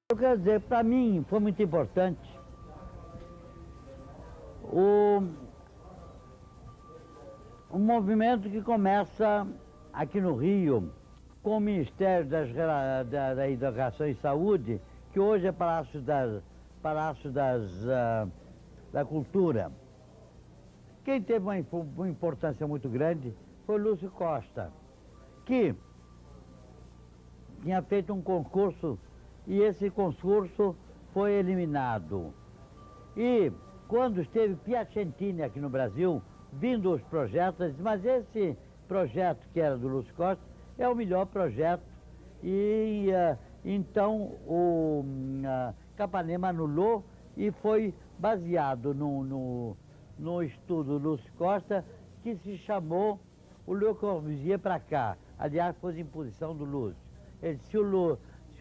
Eu quero dizer, para mim foi muito importante o, um movimento que começa aqui no Rio com o Ministério da Educação e Saúde, que hoje é Palácio da Cultura. Quem teve uma importância muito grande foi Lúcio Costa, que tinha feito um concurso e esse concurso foi eliminado. E quando esteve Piacentini aqui no Brasil, vindo os projetos, ele disse, mas esse projeto que era do Lúcio Costa é o melhor projeto. E então o Capanema anulou e foi baseado no estudo do Lúcio Costa, que se chamou o Le Corbusier para cá. Aliás, foi imposição do Lúcio. Ele disse, se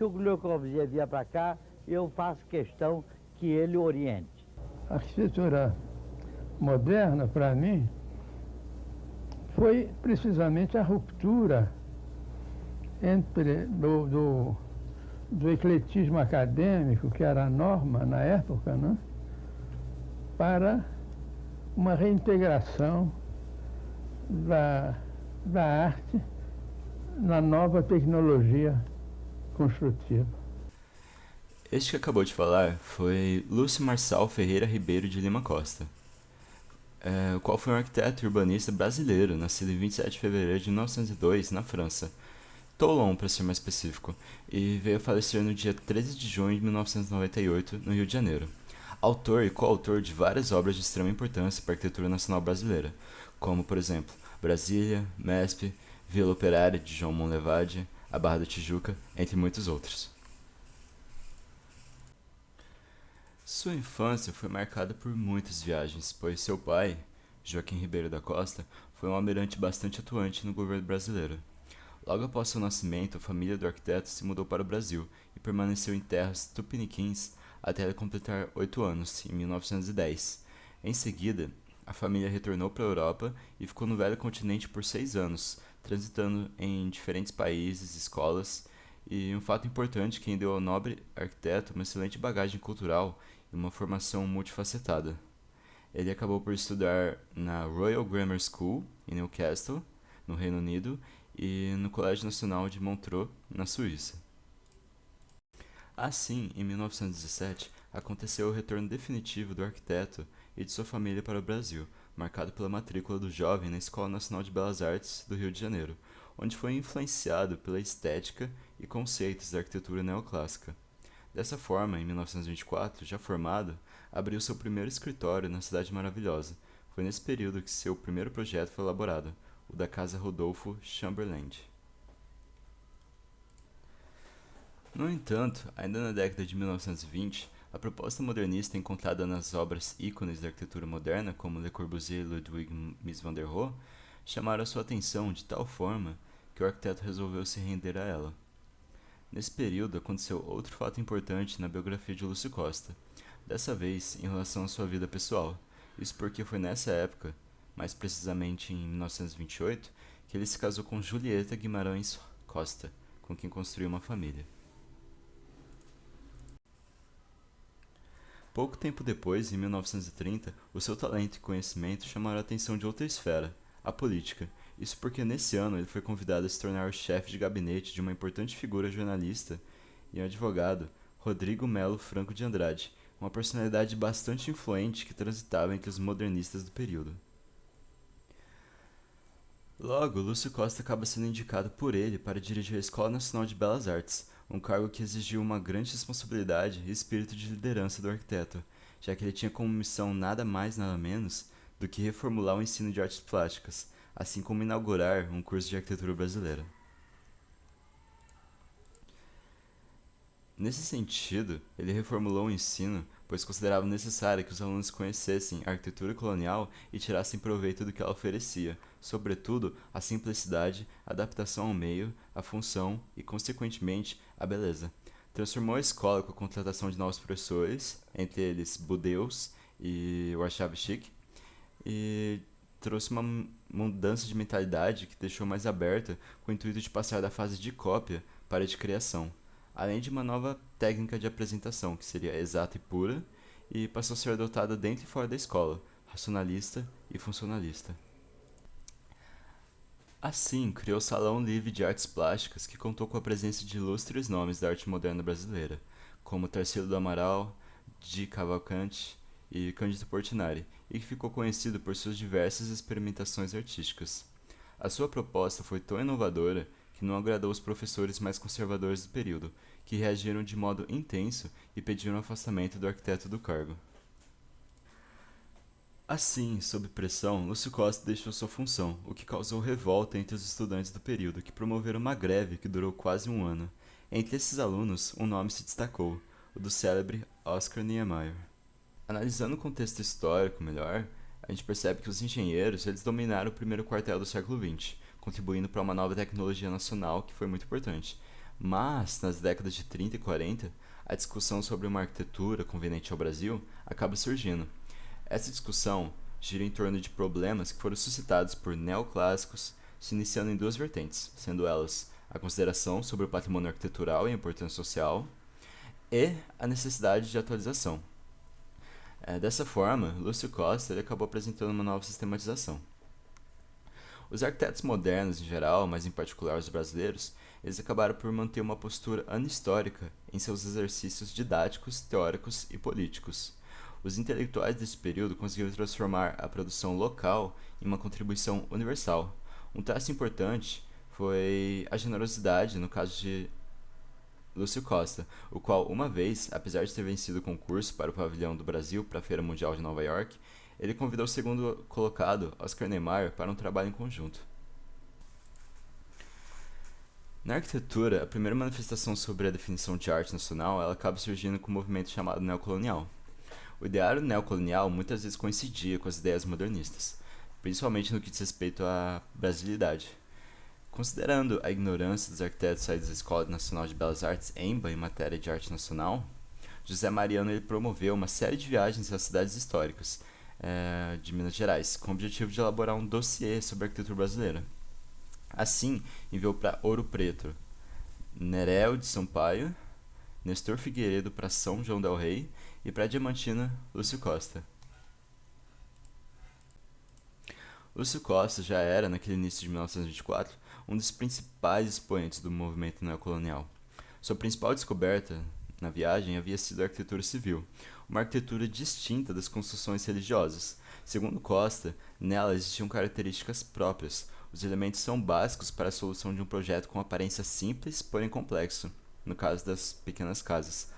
o Le Corbusier vier para cá, eu faço questão que ele oriente. A arquitetura moderna, para mim, foi precisamente a ruptura entre do ecletismo acadêmico, que era a norma na época, né, para uma reintegração da arte na nova tecnologia construtiva. Este que acabou de falar foi Lúcio Marçal Ferreira Ribeiro de Lima Costa, o qual foi um arquiteto e urbanista brasileiro, nascido em 27 de fevereiro de 1902, na França, Toulon para ser mais específico, e veio a falecer no dia 13 de junho de 1998, no Rio de Janeiro. Autor e coautor de várias obras de extrema importância para a arquitetura nacional brasileira, como, por exemplo, Brasília, MESP, Vila Operária de João Monlevade, a Barra da Tijuca, entre muitos outros. Sua infância foi marcada por muitas viagens, pois seu pai, Joaquim Ribeiro da Costa, foi um almirante bastante atuante no governo brasileiro. Logo após seu nascimento, a família do arquiteto se mudou para o Brasil e permaneceu em terras tupiniquins até ele completar 8 anos, em 1910. Em seguida, a família retornou para a Europa e ficou no velho continente por 6 anos, transitando em diferentes países, escolas, e um fato importante que deu ao nobre arquiteto uma excelente bagagem cultural e uma formação multifacetada. Ele acabou por estudar na Royal Grammar School, em Newcastle, no Reino Unido, e no Colégio Nacional de Montreux, na Suíça. Assim, em 1917, aconteceu o retorno definitivo do arquiteto e de sua família para o Brasil, marcado pela matrícula do jovem na Escola Nacional de Belas Artes do Rio de Janeiro, onde foi influenciado pela estética e conceitos da arquitetura neoclássica. Dessa forma, em 1924, já formado, abriu seu primeiro escritório na Cidade Maravilhosa. Foi nesse período que seu primeiro projeto foi elaborado, o da Casa Rodolfo Chamberlain. No entanto, ainda na década de 1920, a proposta modernista encontrada nas obras ícones da arquitetura moderna, como Le Corbusier e Ludwig Mies van der Rohe, chamaram a sua atenção de tal forma que o arquiteto resolveu se render a ela. Nesse período aconteceu outro fato importante na biografia de Lúcio Costa, dessa vez em relação à sua vida pessoal. Isso porque foi nessa época, mais precisamente em 1928, que ele se casou com Julieta Guimarães Costa, com quem construiu uma família. Pouco tempo depois, em 1930, o seu talento e conhecimento chamaram a atenção de outra esfera, a política. Isso porque nesse ano ele foi convidado a se tornar o chefe de gabinete de uma importante figura jornalista e advogado, Rodrigo Melo Franco de Andrade, uma personalidade bastante influente que transitava entre os modernistas do período. Logo, Lúcio Costa acaba sendo indicado por ele para dirigir a Escola Nacional de Belas Artes, um cargo que exigiu uma grande responsabilidade e espírito de liderança do arquiteto, já que ele tinha como missão nada mais nada menos do que reformular o ensino de artes plásticas, assim como inaugurar um curso de arquitetura brasileira. Nesse sentido, ele reformulou o ensino, pois considerava necessário que os alunos conhecessem a arquitetura colonial e tirassem proveito do que ela oferecia, sobretudo a simplicidade, a adaptação ao meio, a função e, consequentemente, a beleza. Transformou a escola com a contratação de novos professores, entre eles Budeus e Warshawski, e trouxe uma mudança de mentalidade que deixou mais aberta com o intuito de passar da fase de cópia para a de criação, além de uma nova técnica de apresentação, que seria exata e pura, e passou a ser adotada dentro e fora da escola, racionalista e funcionalista. Assim, criou o Salão Livre de Artes Plásticas, que contou com a presença de ilustres nomes da arte moderna brasileira, como Tarsila do Amaral, Di Cavalcanti e Cândido Portinari, e que ficou conhecido por suas diversas experimentações artísticas. A sua proposta foi tão inovadora que não agradou os professores mais conservadores do período, que reagiram de modo intenso e pediram o afastamento do arquiteto do cargo. Assim, sob pressão, Lúcio Costa deixou sua função, o que causou revolta entre os estudantes do período, que promoveram uma greve que durou quase um ano. Entre esses alunos, um nome se destacou, o do célebre Oscar Niemeyer. Analisando o contexto histórico melhor, a gente percebe que os engenheiros eles dominaram o primeiro quartel do século XX, contribuindo para uma nova tecnologia nacional que foi muito importante. Mas, nas décadas de 30 e 40, a discussão sobre uma arquitetura conveniente ao Brasil acaba surgindo. Essa discussão gira em torno de problemas que foram suscitados por neoclássicos, se iniciando em duas vertentes, sendo elas a consideração sobre o patrimônio arquitetural e a importância social, e a necessidade de atualização. Dessa forma, Lúcio Costa ele acabou apresentando uma nova sistematização. Os arquitetos modernos em geral, mas em particular os brasileiros, eles acabaram por manter uma postura anistórica em seus exercícios didáticos, teóricos e políticos. Os intelectuais desse período conseguiram transformar a produção local em uma contribuição universal. Um traço importante foi a generosidade, no caso de Lúcio Costa, o qual, uma vez, apesar de ter vencido o concurso para o Pavilhão do Brasil para a Feira Mundial de Nova York, ele convidou o segundo colocado, Oscar Niemeyer, para um trabalho em conjunto. Na arquitetura, a primeira manifestação sobre a definição de arte nacional ela acaba surgindo com o movimento chamado neocolonial. O ideário neocolonial muitas vezes coincidia com as ideias modernistas, principalmente no que diz respeito à brasilidade. Considerando a ignorância dos arquitetos saídos da Escola Nacional de Belas Artes, EMBA, em matéria de arte nacional, José Mariano ele promoveu uma série de viagens às cidades históricas de Minas Gerais, com o objetivo de elaborar um dossiê sobre a arquitetura brasileira. Assim, enviou para Ouro Preto Nereu de Sampaio, Nestor Figueiredo para São João del Rei e para Diamantina, Lúcio Costa. Lúcio Costa já era, naquele início de 1924, um dos principais expoentes do movimento neocolonial. Sua principal descoberta na viagem havia sido a arquitetura civil, uma arquitetura distinta das construções religiosas. Segundo Costa, nela existiam características próprias. Os elementos são básicos para a solução de um projeto com aparência simples, porém complexo, no caso das pequenas casas.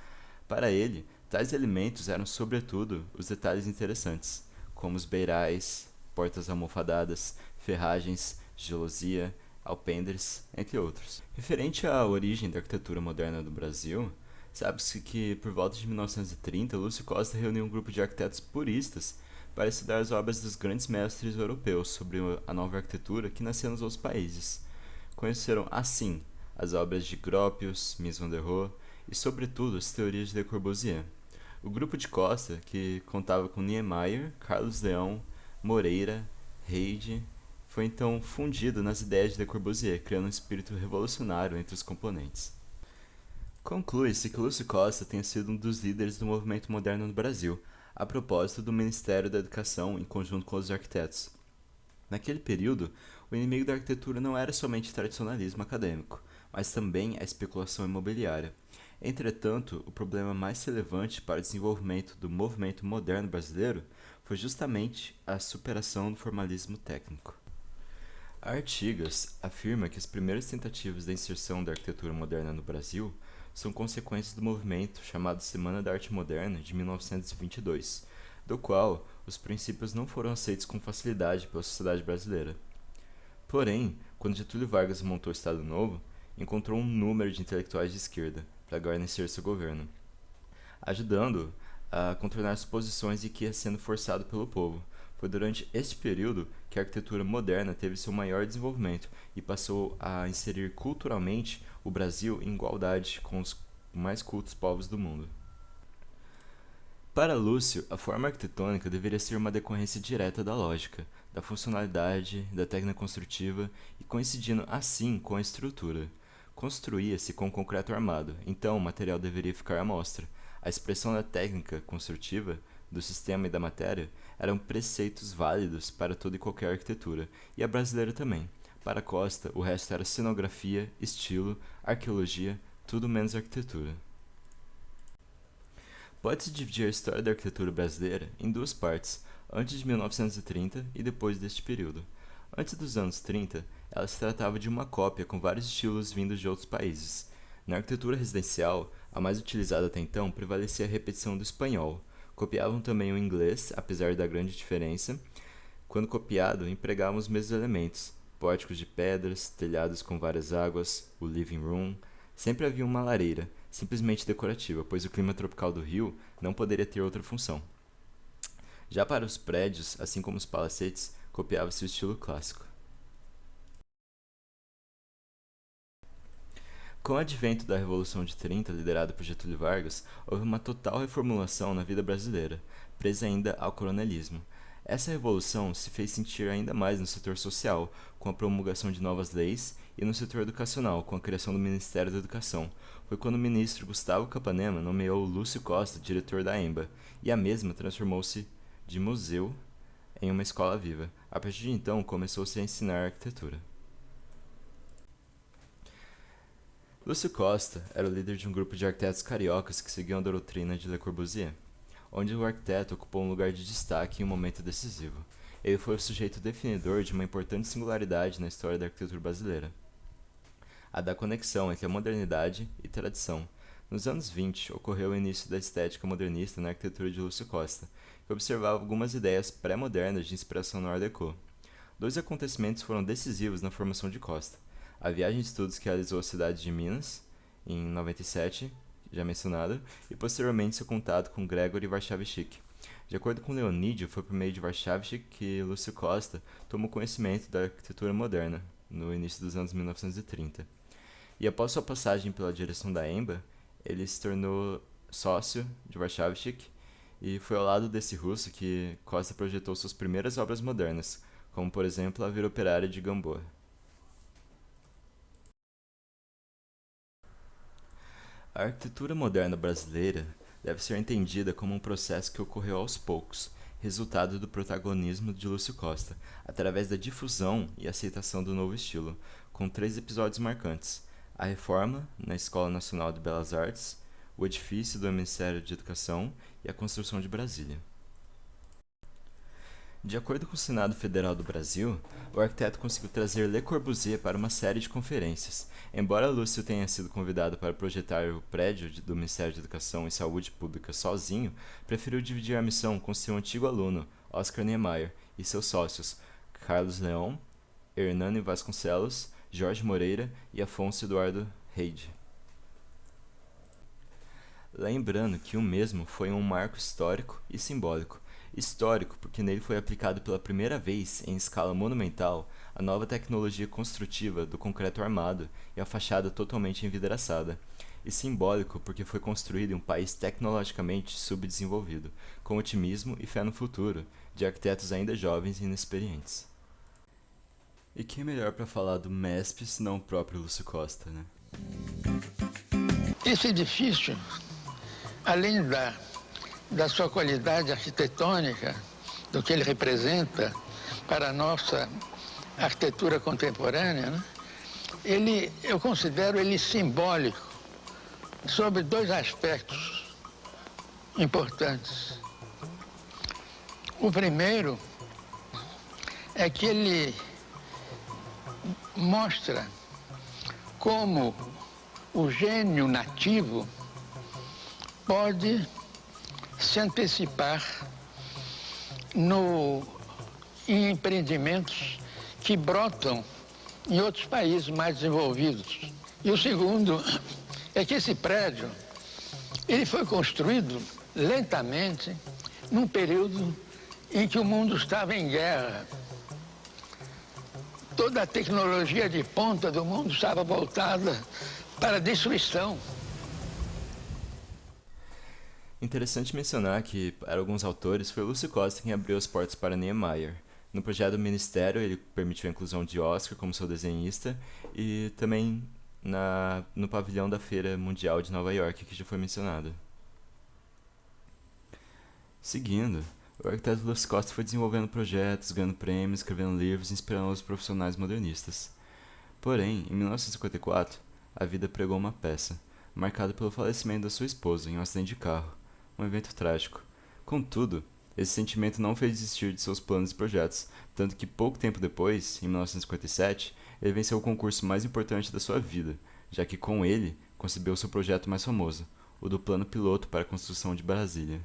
Para ele, tais elementos eram sobretudo os detalhes interessantes, como os beirais, portas almofadadas, ferragens, gelosia, alpendres, entre outros. Referente à origem da arquitetura moderna do Brasil, sabe-se que por volta de 1930, Lúcio Costa reuniu um grupo de arquitetos puristas para estudar as obras dos grandes mestres europeus sobre a nova arquitetura que nascia nos outros países. Conheceram, assim, as obras de Gropius, Mies van der Rohe e, sobretudo, as teorias de Le Corbusier. O grupo de Costa, que contava com Niemeyer, Carlos Leão, Moreira, Reide, foi então fundido nas ideias de Le Corbusier, criando um espírito revolucionário entre os componentes. Conclui-se que Lúcio Costa tenha sido um dos líderes do movimento moderno no Brasil, a propósito do Ministério da Educação em conjunto com os arquitetos. Naquele período, o inimigo da arquitetura não era somente o tradicionalismo acadêmico, mas também a especulação imobiliária. Entretanto, o problema mais relevante para o desenvolvimento do movimento moderno brasileiro foi justamente a superação do formalismo técnico. Artigas afirma que as primeiras tentativas da inserção da arquitetura moderna no Brasil são consequências do movimento chamado Semana da Arte Moderna de 1922, do qual os princípios não foram aceitos com facilidade pela sociedade brasileira. Porém, quando Getúlio Vargas montou o Estado Novo, encontrou um número de intelectuais de esquerda para guarnecer seu governo, ajudando-o a contornar as posições de que ia sendo forçado pelo povo. Foi durante este período que a arquitetura moderna teve seu maior desenvolvimento e passou a inserir culturalmente o Brasil em igualdade com os mais cultos povos do mundo. Para Lúcio, a forma arquitetônica deveria ser uma decorrência direta da lógica, da funcionalidade, da técnica construtiva e coincidindo assim com a estrutura. construía-se com concreto armado, então o material deveria ficar à mostra. A expressão da técnica construtiva, do sistema e da matéria eram preceitos válidos para toda e qualquer arquitetura, e a brasileira também. Para Costa, o resto era cenografia, estilo, arqueologia, tudo menos arquitetura. Pode-se dividir a história da arquitetura brasileira em duas partes, antes de 1930 e depois deste período. Antes dos anos 30, ela se tratava de uma cópia com vários estilos vindos de outros países. Na arquitetura residencial, a mais utilizada até então prevalecia a repetição do espanhol. Copiavam também o inglês, apesar da grande diferença. Quando copiado, empregavam os mesmos elementos: pórticos de pedras, telhados com várias águas, o living room. Sempre havia uma lareira, simplesmente decorativa, pois o clima tropical do Rio não poderia ter outra função. Já para os prédios, assim como os palacetes, copiava-se o estilo clássico. Com o advento da Revolução de 30, liderada por Getúlio Vargas, houve uma total reformulação na vida brasileira, presa ainda ao coronelismo. Essa revolução se fez sentir ainda mais no setor social, com a promulgação de novas leis, e no setor educacional, com a criação do Ministério da Educação. Foi quando o ministro Gustavo Capanema nomeou Lúcio Costa diretor da EMBA, e a mesma transformou-se de museu em uma escola viva. A partir de então, começou-se a ensinar arquitetura. Lúcio Costa era o líder de um grupo de arquitetos cariocas que seguiam a doutrina de Le Corbusier, onde o arquiteto ocupou um lugar de destaque em um momento decisivo. Ele foi o sujeito definidor de uma importante singularidade na história da arquitetura brasileira, a da conexão entre a modernidade e tradição. Nos anos 20, ocorreu o início da estética modernista na arquitetura de Lúcio Costa, que observava algumas ideias pré-modernas de inspiração no Art Deco. Dois acontecimentos foram decisivos na formação de Costa: a viagem de estudos que realizou à cidade de Minas, em 97, já mencionado, e posteriormente seu contato com Gregory Warszawski. De acordo com Leonídio, foi por meio de Warszawski que Lúcio Costa tomou conhecimento da arquitetura moderna, no início dos anos 1930. E após sua passagem pela direção da EMBA, ele se tornou sócio de Warszawski, e foi ao lado desse russo que Costa projetou suas primeiras obras modernas, como por exemplo a Vila Operária de Gamboa. A arquitetura moderna brasileira deve ser entendida como um processo que ocorreu aos poucos, resultado do protagonismo de Lúcio Costa, através da difusão e aceitação do novo estilo, com 3 episódios marcantes: a reforma na Escola Nacional de Belas Artes, o edifício do Ministério de Educação e a construção de Brasília. De acordo com o Senado Federal do Brasil, o arquiteto conseguiu trazer Le Corbusier para uma série de conferências. Embora Lúcio tenha sido convidado para projetar o prédio do Ministério de Educação e Saúde Pública sozinho, preferiu dividir a missão com seu antigo aluno, Oscar Niemeyer, e seus sócios, Carlos Leão, Hernani Vasconcelos, Jorge Moreira e Afonso Eduardo Reide. Lembrando que o mesmo foi um marco histórico e simbólico. Histórico porque nele foi aplicado pela primeira vez em escala monumental a nova tecnologia construtiva do concreto armado e a fachada totalmente envidraçada. E simbólico porque foi construído em um país tecnologicamente subdesenvolvido, com otimismo e fé no futuro, de arquitetos ainda jovens e inexperientes. E quem melhor para falar do MESP senão o próprio Lúcio Costa, né? Esse edifício, além da sua qualidade arquitetônica, do que ele representa para a nossa arquitetura contemporânea, né? Eu considero ele simbólico sobre 2 aspectos importantes. O primeiro é que ele mostra como o gênio nativo pode se antecipar em empreendimentos que brotam em outros países mais desenvolvidos. E o segundo é que esse prédio ele foi construído lentamente num período em que o mundo estava em guerra. Toda a tecnologia de ponta do mundo estava voltada para a destruição. Interessante mencionar que, para alguns autores, foi Lúcio Costa quem abriu as portas para Niemeyer. No projeto do Ministério, ele permitiu a inclusão de Oscar como seu desenhista e também no pavilhão da Feira Mundial de Nova York, que já foi mencionado. Seguindo, o arquiteto Lúcio Costa foi desenvolvendo projetos, ganhando prêmios, escrevendo livros, inspirando os profissionais modernistas. Porém, em 1954, a vida pregou uma peça, marcada pelo falecimento da sua esposa em um acidente de carro, um evento trágico. Contudo, esse sentimento não fez desistir de seus planos e projetos, tanto que pouco tempo depois, em 1957, ele venceu o concurso mais importante da sua vida, já que com ele concebeu seu projeto mais famoso, o do Plano Piloto para a Construção de Brasília.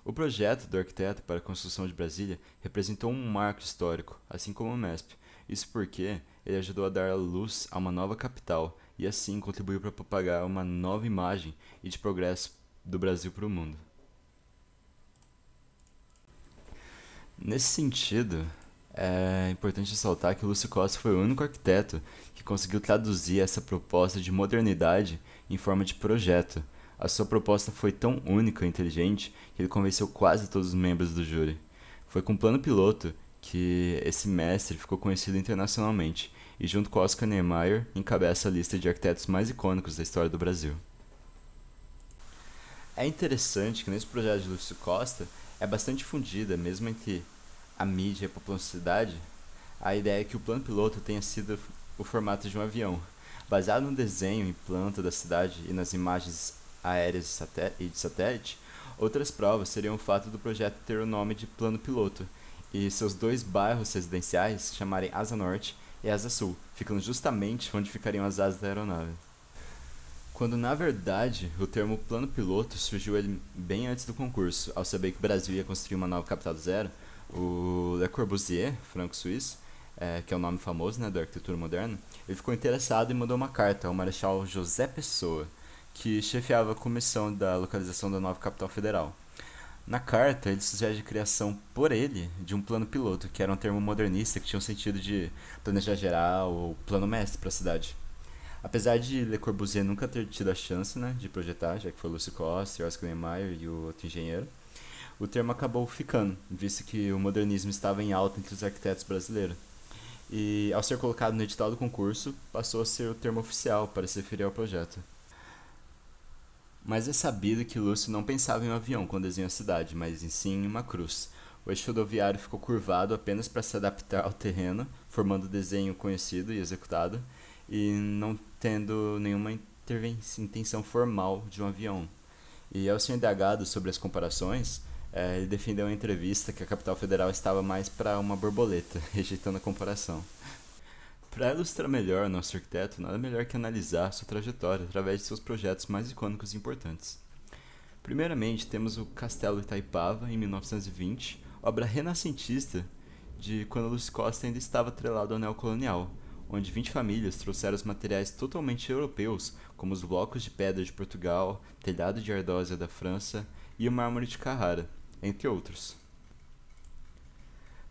O projeto do arquiteto para a construção de Brasília representou um marco histórico, assim como o MESP. Isso porque ele ajudou a dar luz a uma nova capital e assim contribuiu para propagar uma nova imagem e de progresso do Brasil para o mundo. Nesse sentido, é importante ressaltar que Lúcio Costa foi o único arquiteto que conseguiu traduzir essa proposta de modernidade em forma de projeto. A sua proposta foi tão única e inteligente que ele convenceu quase todos os membros do júri. Foi com o plano piloto que esse mestre ficou conhecido internacionalmente e, junto com Oscar Niemeyer, encabeça a lista de arquitetos mais icônicos da história do Brasil. É interessante que nesse projeto de Lúcio Costa é bastante difundida, mesmo entre a mídia e a popularidade, a ideia que o plano piloto tenha sido o formato de um avião. Baseado no desenho e planta da cidade e nas imagens aéreas e de satélite, outras provas seriam o fato do projeto ter o nome de Plano Piloto e seus 2 bairros residenciais se chamarem Asa Norte e Asa Sul, ficando justamente onde ficariam as asas da aeronave. Quando na verdade o termo Plano Piloto surgiu bem antes do concurso, ao saber que o Brasil ia construir uma nova capital do zero, o Le Corbusier, franco-suíço, que é o nome famoso, né, da arquitetura moderna, ele ficou interessado e mandou uma carta ao Marechal José Pessoa, que chefiava a comissão da localização da nova capital federal. Na carta, ele sugere a criação por ele de um plano piloto, que era um termo modernista que tinha o sentido de planejar geral ou plano mestre para a cidade. Apesar de Le Corbusier nunca ter tido a chance, né, de projetar, já que foi Lúcio Costa, Oscar Niemeyer e o outro engenheiro, o termo acabou ficando, visto que o modernismo estava em alta entre os arquitetos brasileiros. E, ao ser colocado no edital do concurso, passou a ser o termo oficial para se referir ao projeto. Mas é sabido que Lúcio não pensava em um avião quando desenhou a cidade, mas em sim em uma cruz. O eixo rodoviário ficou curvado apenas para se adaptar ao terreno, formando o desenho conhecido e executado, e não tendo nenhuma intenção formal de um avião. E ao ser indagado sobre as comparações, ele defendeu em entrevista que a capital federal estava mais para uma borboleta, rejeitando a comparação. Para ilustrar melhor nosso arquiteto, nada melhor que analisar sua trajetória através de seus projetos mais icônicos e importantes. Primeiramente, temos o Castelo Itaipava, em 1920, obra renascentista de quando Lúcio Costa ainda estava atrelado ao neocolonial, onde 20 famílias trouxeram os materiais totalmente europeus, como os blocos de pedra de Portugal, telhado de ardósia da França e o mármore de Carrara, entre outros.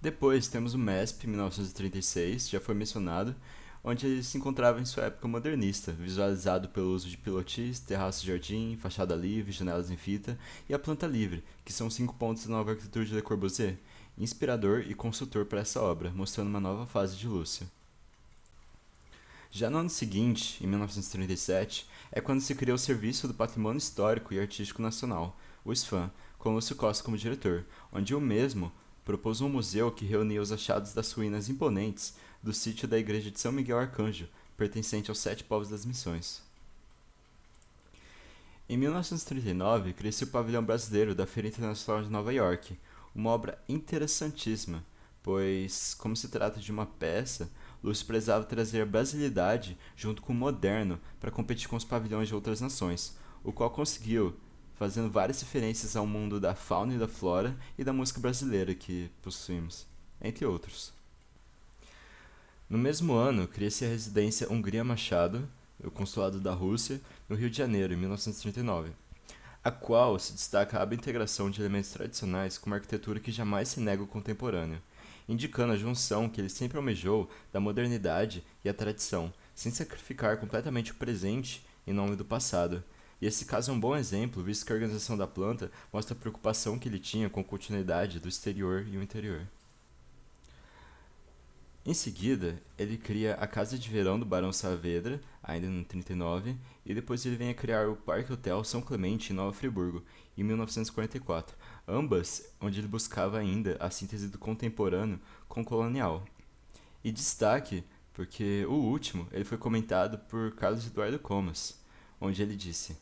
Depois temos o MESP, 1936, já foi mencionado, onde ele se encontrava em sua época modernista, visualizado pelo uso de pilotis, terraço de jardim, fachada livre, janelas em fita e a planta livre, que são 5 pontos da nova arquitetura de Le Corbusier, inspirador e consultor para essa obra, mostrando uma nova fase de Lúcio. Já no ano seguinte, em 1937, é quando se criou o Serviço do Patrimônio Histórico e Artístico Nacional, o SFAM, com Lúcio Costa como diretor, onde o mesmo propôs um museu que reunia os achados das ruínas imponentes do sítio da igreja de São Miguel Arcanjo, pertencente aos 7 povos das Missões. Em 1939, cresceu o Pavilhão Brasileiro da Feira Internacional de Nova York, uma obra interessantíssima, pois, como se trata de uma peça, Lúcio prezava trazer a brasilidade junto com o moderno para competir com os pavilhões de outras nações, o qual conseguiu, fazendo várias referências ao mundo da fauna e da flora e da música brasileira que possuímos, entre outros. No mesmo ano, cria-se a residência Hungria Machado, o consulado da Rússia, no Rio de Janeiro, em 1939, a qual se destaca a integração de elementos tradicionais com uma arquitetura que jamais se nega ao contemporâneo, indicando a junção que ele sempre almejou da modernidade e a tradição, sem sacrificar completamente o presente em nome do passado. E esse caso é um bom exemplo, visto que a organização da planta mostra a preocupação que ele tinha com a continuidade do exterior e o interior. Em seguida, ele cria a Casa de Verão do Barão Saavedra, ainda em 39, e depois ele vem a criar o Parque Hotel São Clemente em Nova Friburgo, em 1944, ambas onde ele buscava ainda a síntese do contemporâneo com o colonial. E destaque, porque o último ele foi comentado por Carlos Eduardo Comas, onde ele disse: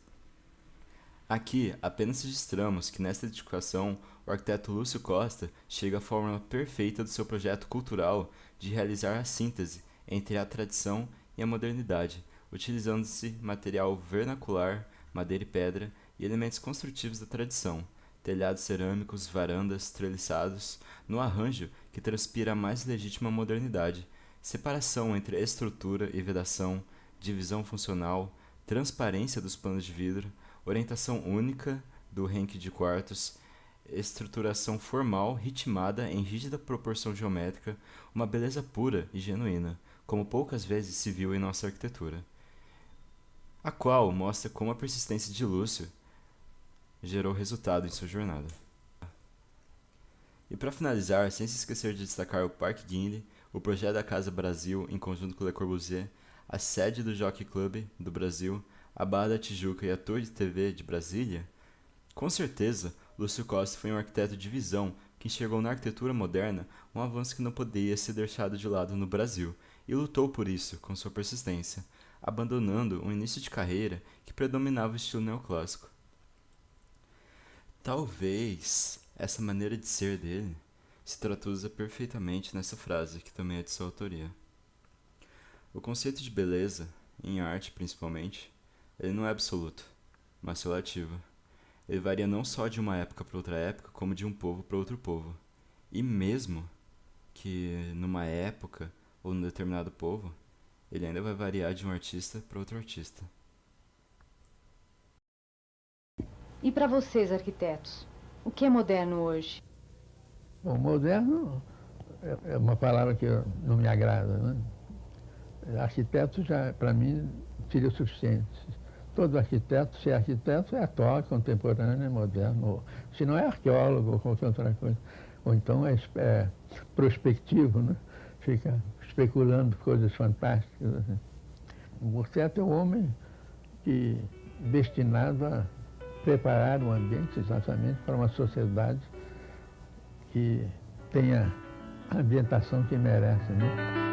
aqui apenas registramos que nesta edificação o arquiteto Lúcio Costa chega à fórmula perfeita do seu projeto cultural de realizar a síntese entre a tradição e a modernidade, utilizando-se material vernacular, madeira e pedra e elementos construtivos da tradição, telhados cerâmicos, varandas, treliçados, no arranjo que transpira a mais legítima modernidade, separação entre estrutura e vedação, divisão funcional, transparência dos panos de vidro, orientação única do renque de quartos, estruturação formal ritmada em rígida proporção geométrica, uma beleza pura e genuína, como poucas vezes se viu em nossa arquitetura, a qual mostra como a persistência de Lúcio gerou resultado em sua jornada. E para finalizar, sem se esquecer de destacar o Parque Guinle, o projeto da Casa Brasil em conjunto com Le Corbusier, a sede do Jockey Club do Brasil, a Barra da Tijuca e a Torre de TV de Brasília, com certeza, Lúcio Costa foi um arquiteto de visão que enxergou na arquitetura moderna um avanço que não poderia ser deixado de lado no Brasil e lutou por isso com sua persistência, abandonando um início de carreira que predominava o estilo neoclássico. Talvez essa maneira de ser dele se traduza perfeitamente nessa frase, que também é de sua autoria. O conceito de beleza, em arte principalmente, ele não é absoluto, mas relativo. Ele varia não só de uma época para outra época, como de um povo para outro povo. E mesmo que numa época ou num determinado povo, ele ainda vai variar de um artista para outro artista. E para vocês, arquitetos, o que é moderno hoje? Bom, moderno é uma palavra que não me agrada, né? Arquiteto já, para mim, seria o suficiente. Todo arquiteto, se é arquiteto, é atual, contemporâneo, é moderno. Se não é arqueólogo ou qualquer outra coisa. Ou então é prospectivo, né? Fica especulando coisas fantásticas. Assim. O arquiteto é o homem destinado a preparar o ambiente exatamente para uma sociedade que tenha a ambientação que merece, né?